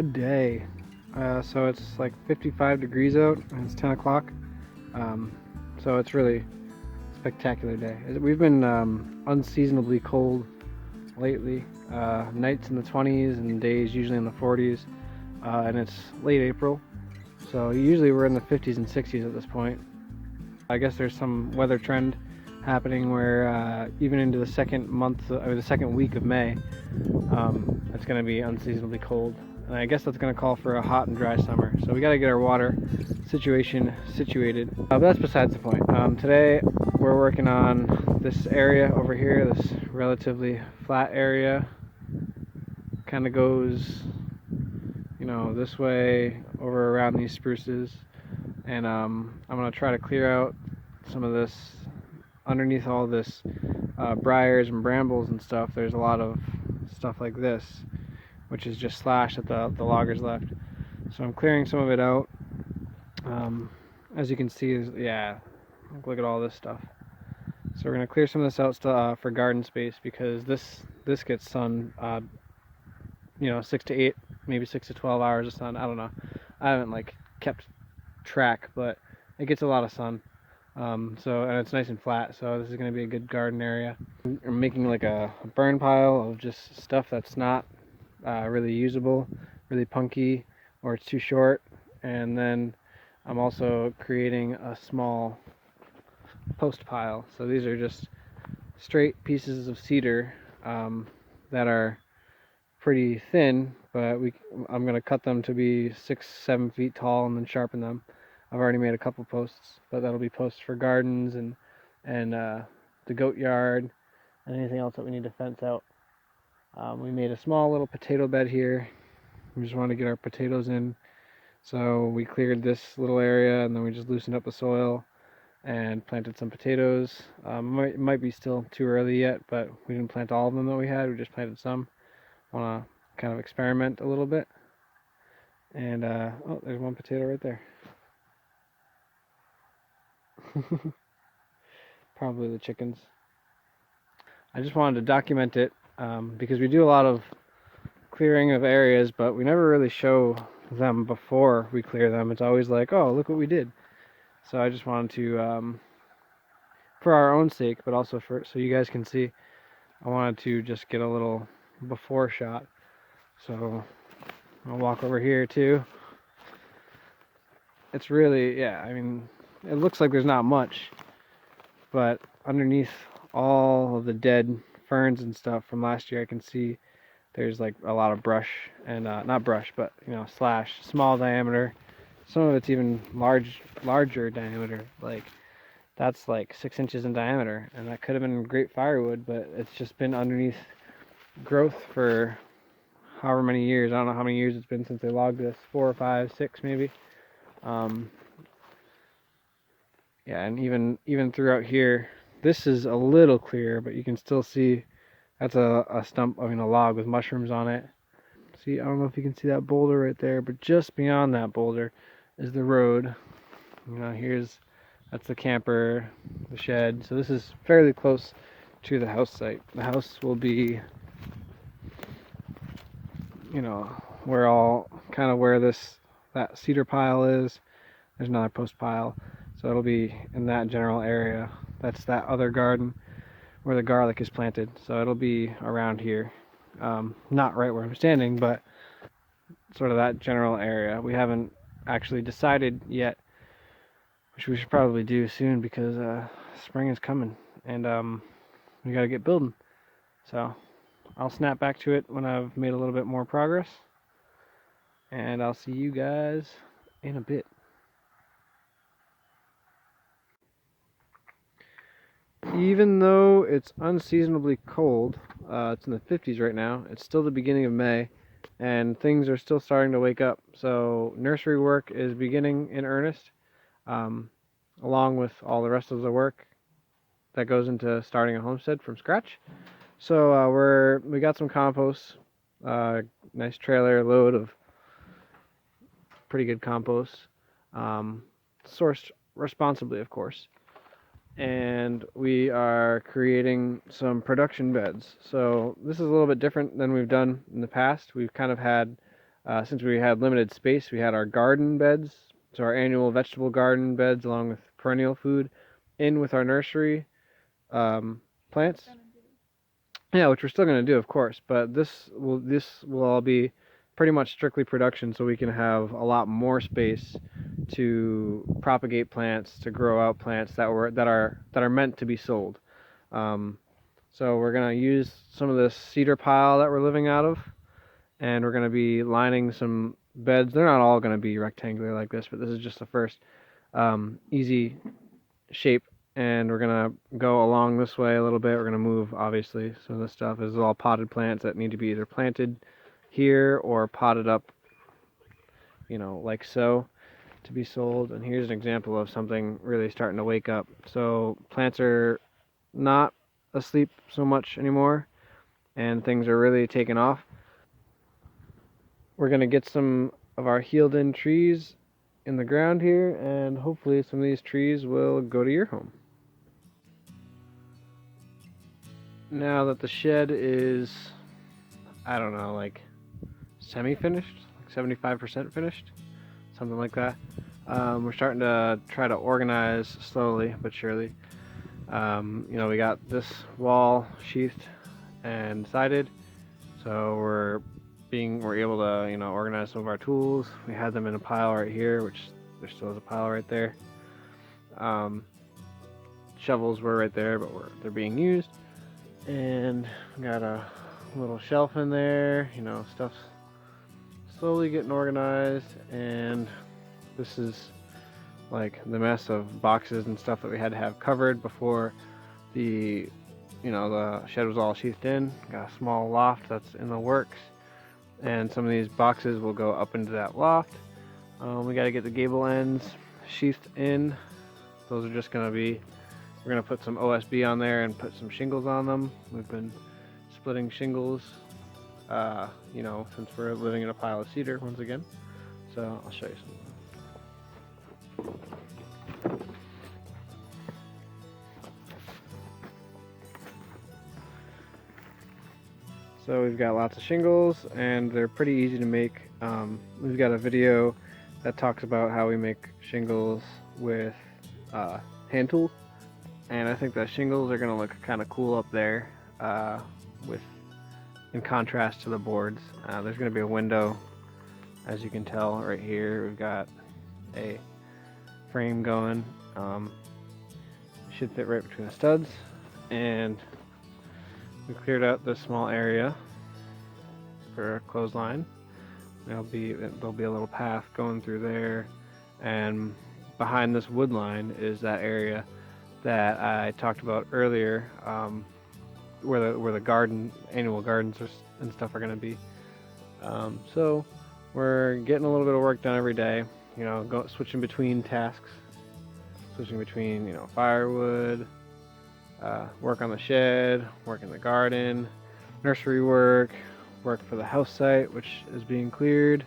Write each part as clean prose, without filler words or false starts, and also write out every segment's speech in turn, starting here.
a day. So it's like 55 degrees out and it's 10 o'clock. So it's really spectacular day. We've been unseasonably cold lately. Nights in the 20s and days usually in the 40s. And it's late April. So usually we're in the 50s and 60s at this point. I guess there's some weather trend happening where even into the second month or the second week of May, it's going to be unseasonably cold. And I guess that's going to call for a hot and dry summer. So we got to get our water situation situated. But that's besides the point. Today we're working on this area over here, this relatively flat area. Kind of goes, this way over around these spruces. And I'm going to try to clear out some of this underneath all this briars and brambles and stuff. There's a lot of stuff like this, which is just slash that the loggers left. So I'm clearing some of it out. As you can see, look at all this stuff. So we're going to clear some of this out for garden space, because this gets sun, 6 to 8, maybe 6 to 12 hours of sun. I don't know. I haven't kept track, but it gets a lot of sun. And it's nice and flat, so this is going to be a good garden area. I'm making like a burn pile of just stuff that's not really usable, really punky, or it's too short. And then I'm also creating a small post pile. So these are just straight pieces of cedar that are pretty thin, but I'm going to cut them to be 6-7 feet tall and then sharpen them. I've already made a couple posts, but that'll be posts for gardens and the goat yard and anything else that we need to fence out. We made a small little potato bed here. We just wanted to get our potatoes in, so we cleared this little area and then we just loosened up the soil and planted some potatoes. It might be still too early yet, but we didn't plant all of them that we had. We just planted some. Want to kind of experiment a little bit. And there's one potato right there. Probably the chickens. I just wanted to document it because we do a lot of clearing of areas, but we never really show them before we clear them. It's always like, oh, look what we did. So I just wanted to, for our own sake, but also so you guys can see, I wanted to just get a little before shot. So I'll walk over here too. It's really, it looks like there's not much, but underneath all of the dead ferns and stuff from last year, I can see there's like a lot of brush, and not brush, but slash, small diameter. Some of it's even larger diameter, like that's like 6 inches in diameter, and that could have been great firewood, but it's just been underneath growth for however many years. I don't know how many years it's been since they logged this, 4 or 5, 6 maybe. And even throughout here, this is a little clear, but you can still see that's a stump, a log with mushrooms on it. See, I don't know if you can see that boulder right there, but just beyond that boulder is the road. That's the camper, the shed. So this is fairly close to the house site. The house will be, where that cedar pile is. There's another post pile, so it'll be in that general area. That's that other garden where the garlic is planted, so it'll be around here. Not right where I'm standing, but sort of that general area. We haven't actually decided yet, which we should probably do soon, because spring is coming and we gotta get building. So I'll snap back to it when I've made a little bit more progress, and I'll see you guys in a bit. Even though it's unseasonably cold, it's in the 50s right now, it's still the beginning of May, and things are still starting to wake up. So nursery work is beginning in earnest, along with all the rest of the work that goes into starting a homestead from scratch. So we got some compost, nice trailer load of pretty good compost, sourced responsibly, of course. And we are creating some production beds. So this is a little bit different than we've done in the past. We've kind of had Since we had limited space, we had our garden beds, so our annual vegetable garden beds along with perennial food, in with our nursery plants. Yeah, which we're still going to do, of course, but this will all be pretty much strictly production, so we can have a lot more space to propagate plants, to grow out plants that are meant to be sold. Um, so we're going to use some of this cedar pile that we're living out of, and we're going to be lining some beds. They're not all going to be rectangular like this, but this is just the first easy shape, and we're gonna go along this way a little bit. We're gonna move, obviously. So this stuff is all potted plants that need to be either planted here or potted up, like so, to be sold. And here's an example of something really starting to wake up. So plants are not asleep so much anymore, and things are really taking off. We're gonna get some of our healed in trees in the ground here, and hopefully some of these trees will go to your home. Now that the shed is, I don't know, like semi-finished, like 75% finished, something like that. We're starting to try to organize slowly but surely. We got this wall sheathed and sided, so we're able to, organize some of our tools. We had them in a pile right here, which there still is a pile right there. Shovels were right there, but they're being used. And got a little shelf in there, stuff's slowly getting organized. And this is like the mess of boxes and stuff that we had to have covered before the shed was all sheathed in. Got a small loft that's in the works, and some of these boxes will go up into that loft. We got to get the gable ends sheathed in. Those are just going to be, we're going to put some OSB on there and put some shingles on them. We've been splitting shingles, since we're living in a pile of cedar once again. So I'll show you some. So we've got lots of shingles, and they're pretty easy to make. We've got a video that talks about how we make shingles with hand tools, and I think the shingles are going to look kind of cool up there in contrast to the boards. There's going to be a window, as you can tell right here. We've got a frame going. Should fit right between the studs, and we cleared out this small area for a clothesline. There'll be a little path going through there, and behind this wood line is that area that I talked about earlier, where the annual gardens and stuff are going to be. So we're getting a little bit of work done every day. Switching between tasks, switching between firewood, work on the shed, work in the garden, nursery work for the house site, which is being cleared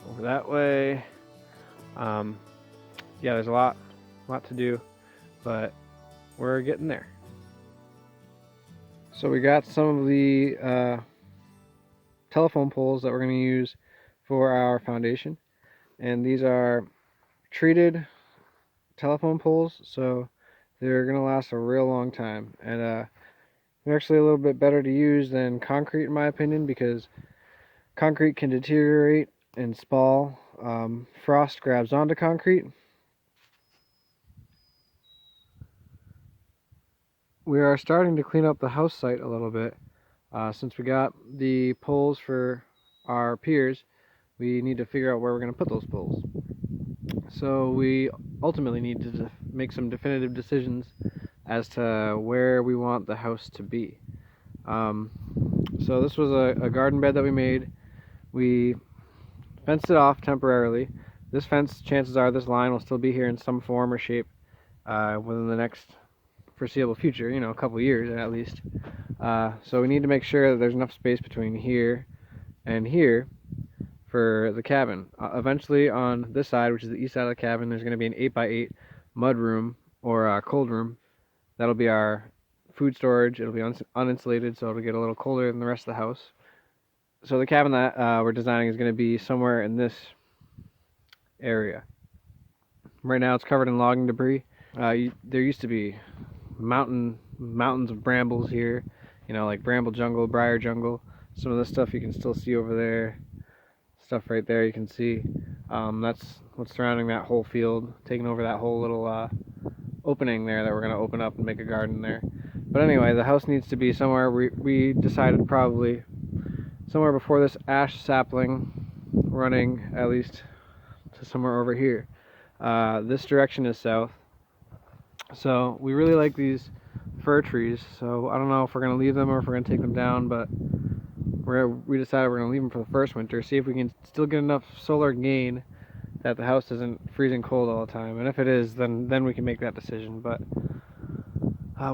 over that way. There's a lot to do, but we're getting there. So we got some of the telephone poles that we're going to use for our foundation, and these are treated telephone poles, so they're going to last a real long time, and they're actually a little bit better to use than concrete, in my opinion, because concrete can deteriorate and spall. Frost grabs onto concrete. We are starting to clean up the house site a little bit. Since we got the poles for our piers, we need to figure out where we're going to put those poles. So we ultimately need to make some definitive decisions as to where we want the house to be. So this was a garden bed that we made. We fenced it off temporarily. This fence, chances are this line will still be here in some form or shape within the next foreseeable future, a couple years at least. So we need to make sure that there's enough space between here and here for the cabin. Eventually on this side, which is the east side of the cabin, there's going to be an 8x8 mud room or cold room. That'll be our food storage. It'll be uninsulated, so it'll get a little colder than the rest of the house. So the cabin that we're designing is going to be somewhere in this area. Right now it's covered in logging debris. There used to be mountains of brambles here, you know, like bramble jungle, briar jungle. Some of this stuff you can still see over there. Stuff right there you can see. That's what's surrounding that whole field, taking over that whole little opening there that we're going to open up and make a garden there. But anyway, the house needs to be somewhere. We decided probably somewhere before this ash sapling, running at least to somewhere over here. This direction is south. So we really like these fir trees. So I don't know if we're going to leave them or if we're going to take them down, but we decided we're going to leave them for the first winter, see if we can still get enough solar gain that the house isn't freezing cold all the time. And if it is, then we can make that decision. But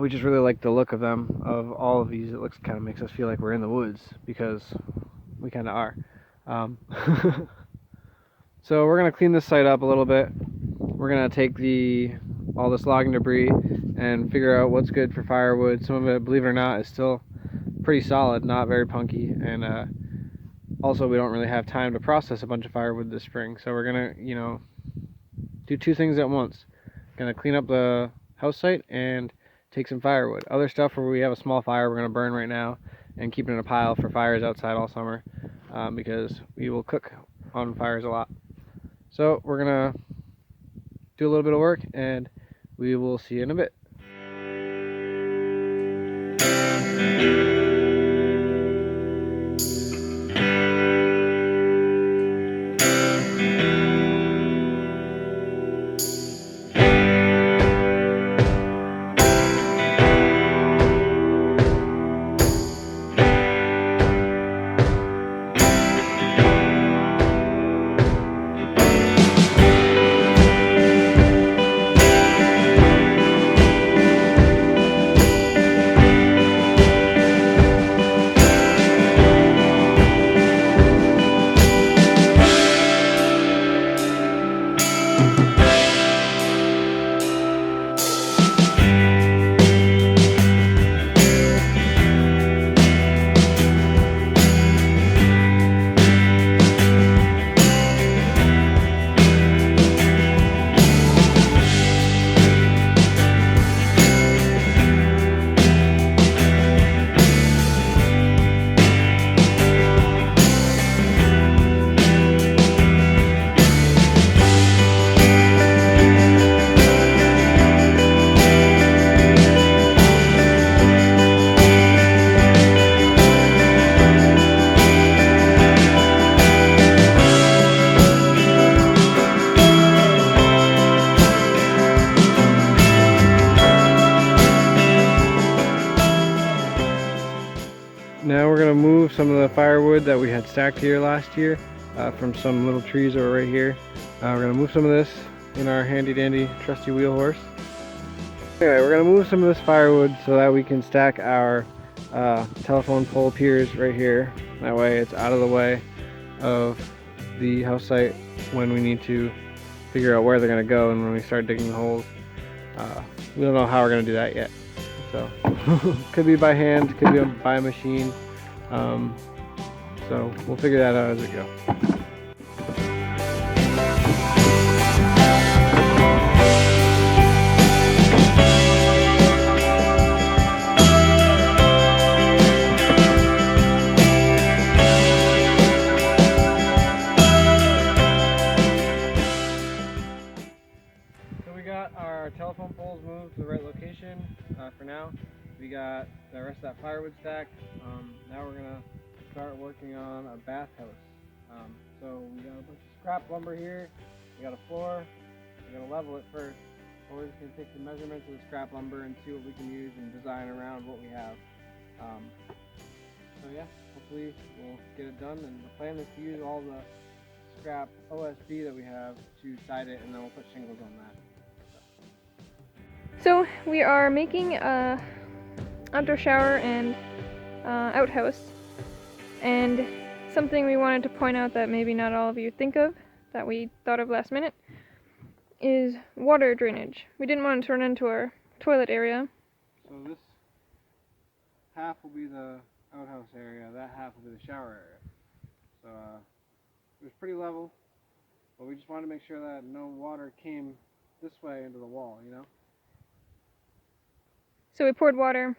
we just really like the look of them, of all of these. It kind of makes us feel like we're in the woods, because we kind of are. So we're going to clean this site up a little bit. We're going to take all this logging debris and figure out what's good for firewood. Some of it, believe it or not, is still pretty solid, not very punky. And also we don't really have time to process a bunch of firewood this spring. So we're going to, do two things at once. Going to clean up the house site and take some firewood. Other stuff where we have a small fire we're going to burn right now and keep it in a pile for fires outside all summer, because we will cook on fires a lot. So we're going to do a little bit of work and we will see you in a bit. Now we're going to move some of the firewood that we had stacked here last year from some little trees that were right here. We're going to move some of this in our handy dandy trusty wheel horse. Anyway, we're going to move some of this firewood so that we can stack our telephone pole piers right here. That way it's out of the way of the house site when we need to figure out where they're going to go and when we start digging the holes. We don't know how we're going to do that yet. So could be by hand, could be by a machine. So we'll figure that out as we go. So we got our telephone poles moved to the right location for now. We got the rest of that firewood stacked. Now we're gonna start working on a bathhouse. So we got a bunch of scrap lumber here. We got a floor. We're gonna level it first. We're just gonna take the measurements of the scrap lumber and see what we can use and design around what we have. So yeah, hopefully we'll get it done. And the plan is to use all the scrap OSB that we have to side it, and then we'll put shingles on that. So we are making a outdoor shower and outhouse, and something we wanted to point out that maybe not all of you think of, that we thought of last minute, is water drainage. We didn't want to turn it into our toilet area. So this half will be the outhouse area, that half will be the shower area. So it was pretty level, but we just wanted to make sure that no water came this way into the wall, you know? So we poured water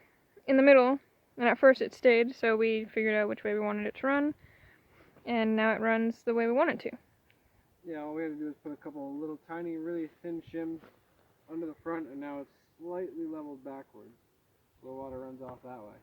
in the middle, and at first it stayed, so we figured out which way we wanted it to run, and now it runs the way we want it to. Yeah, all we had to do is put a couple of little tiny, really thin shims under the front, and now it's slightly leveled backwards, so the water runs off that way.